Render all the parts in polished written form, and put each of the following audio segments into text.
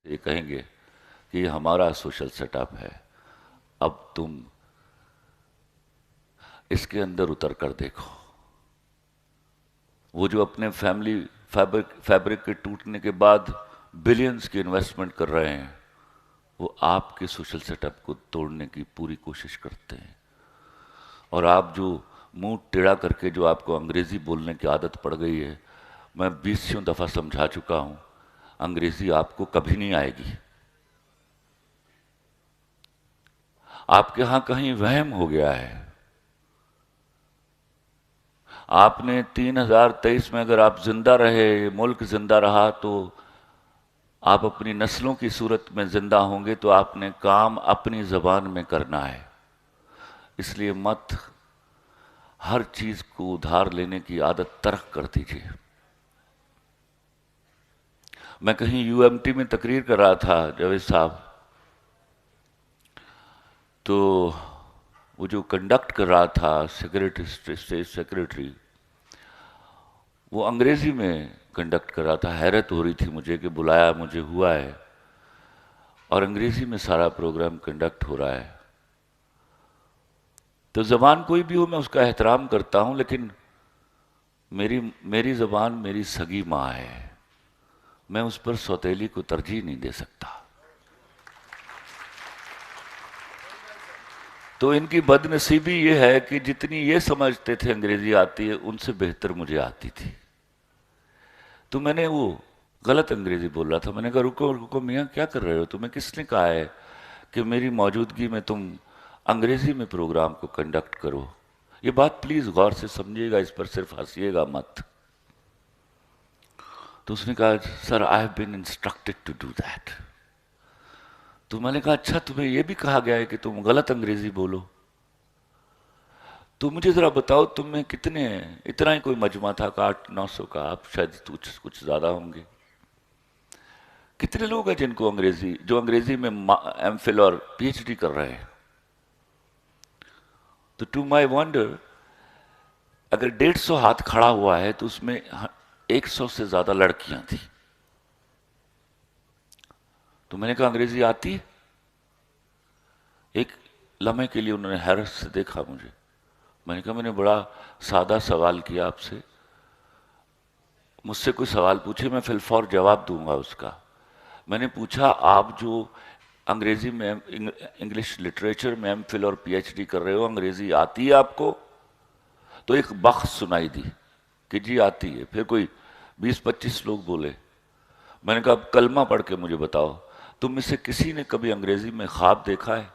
یہ کہیں گے کہ یہ ہمارا سوشل سیٹ اپ ہے، اب تم اس کے اندر اتر کر دیکھو۔ وہ جو اپنے فیملی فیبرک کے ٹوٹنے کے بعد بلینز کی انویسٹمنٹ کر رہے ہیں، وہ آپ کے سوشل سیٹ اپ کو توڑنے کی پوری کوشش کرتے ہیں۔ اور آپ جو منہ ٹیڑھا کر کے جو آپ کو انگریزی بولنے کی عادت پڑ گئی ہے، میں 20 دفعہ سمجھا چکا ہوں، انگریزی آپ کو کبھی نہیں آئے گی۔ آپ کے ہاں کہیں وہم ہو گیا ہے۔ آپ نے 3023 میں اگر آپ زندہ رہے، ملک زندہ رہا، تو آپ اپنی نسلوں کی صورت میں زندہ ہوں گے، تو آپ نے کام اپنی زبان میں کرنا ہے۔ اس لیے مت ہر چیز کو ادھار لینے کی عادت ترک کر دیجیے۔ میں کہیں یو ایم ٹی میں تقریر کر رہا تھا جاوید صاحب، تو وہ جو کنڈکٹ کر رہا تھا اسٹیٹ سیکریٹری، وہ انگریزی میں کنڈکٹ کر رہا تھا۔ حیرت ہو رہی تھی مجھے کہ بلایا مجھے ہوا ہے اور انگریزی میں سارا پروگرام کنڈکٹ ہو رہا ہے۔ تو زبان کوئی بھی ہو میں اس کا احترام کرتا ہوں، لیکن میری زبان میری سگی ماں ہے، میں اس پر سوتیلی کو ترجیح نہیں دے سکتا۔ تو ان کی بد نصیبی یہ ہے کہ جتنی یہ سمجھتے تھے انگریزی آتی ہے، ان سے بہتر مجھے آتی تھی۔ تو میں نے وہ غلط انگریزی بول رہا تھا، میں نے کہا رکو رکو میاں، کیا کر رہے ہو؟ تمہیں کس نے کہا ہے کہ میری موجودگی میں تم انگریزی میں پروگرام کو کنڈکٹ کرو؟ یہ بات پلیز غور سے سمجھیے گا، اس پر صرف ہنسیے گا مت۔ تو اس نے کہا sir I have been instructed to do that. تو میں نے کہا اچھا تمہیں یہ بھی کہا گیا ہے کہ تم غلط انگریزی بولو؟ تو مجھے ذرا بتاؤ تم میں کتنے ہیں؟ اتنا ہی کوئی مجمع تھا، 800-900 کا، آپ شاید کچھ زیادہ ہوں گے۔ کتنے لوگ ہیں جن کو جو انگریزی میں ایم فل اور پی ایچ ڈی کر رہے ہیں؟ تو ٹو مائی ونڈر، اگر 150 ہاتھ کھڑا ہوا ہے تو اس میں 100 سے زیادہ لڑکیاں تھیں۔ تو میں نے کہا انگریزی آتی ہے؟ ایک لمحے کے لیے انہوں نے حیرت سے دیکھا مجھے۔ میں نے کہا میں نے بڑا سادہ سوال کیا آپ سے، مجھ سے کوئی سوال پوچھے میں فی الفور جواب دوں گا اس کا۔ میں نے پوچھا آپ جو انگریزی میں انگلش لٹریچر میں ایم فل اور پی ایچ ڈی کر رہے ہو، انگریزی آتی ہے آپ کو؟ تو ایک بخش سنائی دی کہ جی آتی ہے۔ پھر کوئی 20-25 لوگ بولے۔ میں نے کہا اب کلمہ پڑھ کے مجھے بتاؤ، تم میں سے کسی نے کبھی انگریزی میں خواب دیکھا ہے؟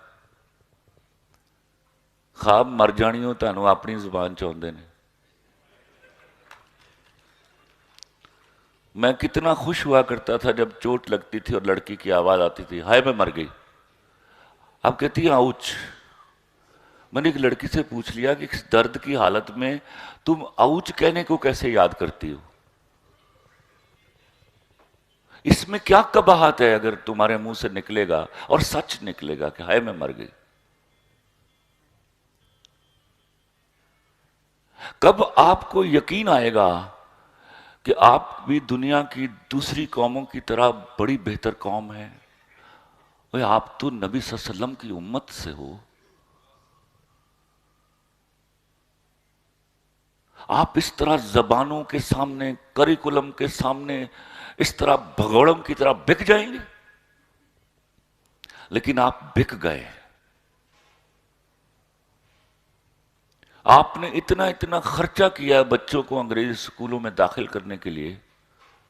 خواب مر جانی ہو تانوں اپنی زبان چاہتے نے۔ میں کتنا خوش ہوا کرتا تھا جب چوٹ لگتی تھی اور لڑکی کی آواز آتی تھی ہائے میں مر گئی۔ اب کہتی ہے آؤچ۔ میں نے ایک لڑکی سے پوچھ لیا کہ اس درد کی حالت میں تم آؤچ کہنے کو کیسے یاد کرتی ہو؟ اس میں کیا قباحت ہے اگر تمہارے منہ سے نکلے گا اور سچ نکلے گا کہ ہائے میں مر گئی؟ کب آپ کو یقین آئے گا کہ آپ بھی دنیا کی دوسری قوموں کی طرح بڑی بہتر قوم ہے؟ آپ تو نبی صلی اللہ علیہ وسلم کی امت سے ہو۔ آپ اس طرح زبانوں کے سامنے، کریکولم کے سامنے اس طرح بھگوڑم کی طرح بک جائیں گے؟ لیکن آپ بک گئے۔ آپ نے اتنا خرچہ کیا بچوں کو انگریزی اسکولوں میں داخل کرنے کے لیے۔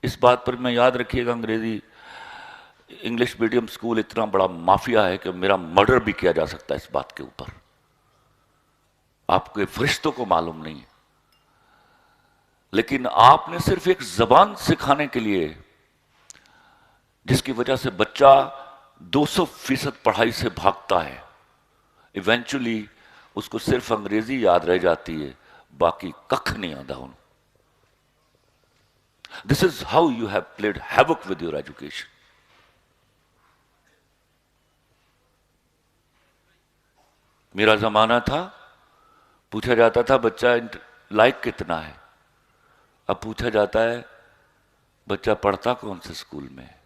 اس بات پر میں یاد رکھیے گا انگلش میڈیم اسکول اتنا بڑا مافیا ہے کہ میرا مرڈر بھی کیا جا سکتا ہے اس بات کے اوپر۔ آپ کے فرشتوں کو معلوم نہیں ہے، لیکن آپ نے صرف ایک زبان سکھانے کے لیے، جس کی وجہ سے بچہ 200% پڑھائی سے بھاگتا ہے، ایونچولی اس کو صرف انگریزی یاد رہ جاتی ہے، باقی ککھ نہیں آتا ہوں۔ This is how you have played havoc with your education. میرا زمانہ تھا پوچھا جاتا تھا بچہ لائق کتنا ہے، اب پوچھا جاتا ہے بچہ پڑھتا کون سے اسکول میں ہے۔